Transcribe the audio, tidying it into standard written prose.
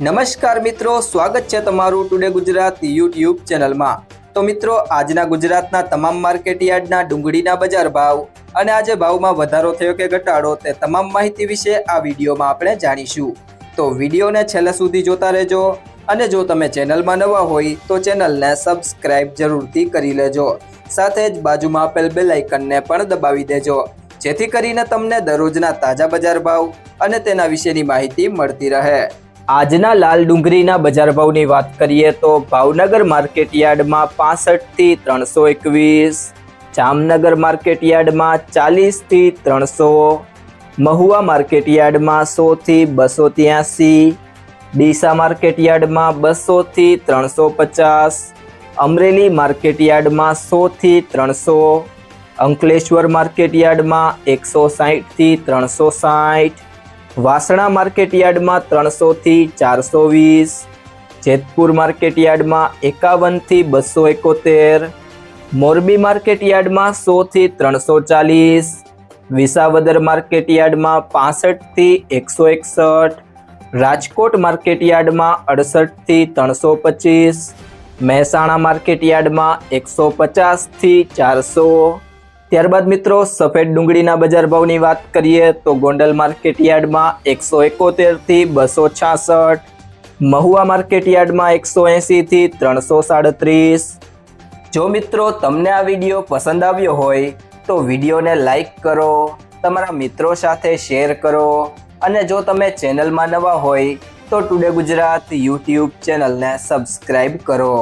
નમસ્કાર મિત્રો, સ્વાગત છે તમારું ટુડે ગુજરાત યુટ્યુબ ચેનલમાં। તો મિત્રો, આજના ગુજરાતના તમામ માર્કેટ યાર્ડના ડુંગળીના બજાર ભાવ અને આજે ભાવમાં વધારો થયો કે ઘટાડો તે તમામ માહિતી વિશે આ વિડીયોમાં આપણે જાણીશું। તો વિડીયોને છેલ્લે સુધી જોતા રહેજો અને જો તમે ચેનલમાં નવા હોય તો ચેનલને સબસ્ક્રાઇબ જરૂરથી કરી લેજો, સાથે જ બાજુમાં આપેલ બેલ આઇકનને પણ દબાવી દેજો, જેથી કરીને તમને દરરોજના તાજા બજાર ભાવ અને તેના વિશેની માહિતી મળતી રહે। આજના લાલ ડુંગળીના બજાર ભાવની વાત કરીએ તો ભાવનગર માર્કેટ યાર્ડમાં 65 થી 321, જામનગર માર્કેટ યાર્ડમાં 40 થી 300, મહુવા માર્કેટ યાર્ડમાં 100 થી 283, ડીસા માર્કેટ યાર્ડમાં 200 થી 350, અમરેલી માર્કેટ યાર્ડમાં 100 થી 300, અંકલેશ્વર માર્કેટ યાર્ડમાં 160 થી 360, વાસણા માર્કેટ યાર્ડમાં 300 થી 420, જેતપુર માર્કેટ યાર્ડમાં 51 થી 271, મોરબી માર્કેટ યાર્ડમાં 100 થી 340, વિસાવદર માર્કેટ યાર્ડમાં 65 થી 161, રાજકોટ માર્કેટ યાર્ડમાં 68 થી 325, મહેસાણા માર્કેટ યાર્ડમાં 150 થી 400। ત્યારબાદ મિત્રો, સફેદ ડુંગળીના બજાર ભાવની વાત કરીએ તો ગોંડલ માર્કેટ યાર્ડમાં 171 થી 266, મહુવા માર્કેટ યાર્ડમાં 180 થી 337। જો મિત્રો તમને આ વિડીયો પસંદ આવ્યો હોય તો વિડીયોને લાઈક કરો, તમારા મિત્રો સાથે શેર કરો અને જો તમે ચેનલમાં નવા હોય તો ટુડે ગુજરાત યુટ્યુબ ચેનલને સબસ્ક્રાઇબ કરો।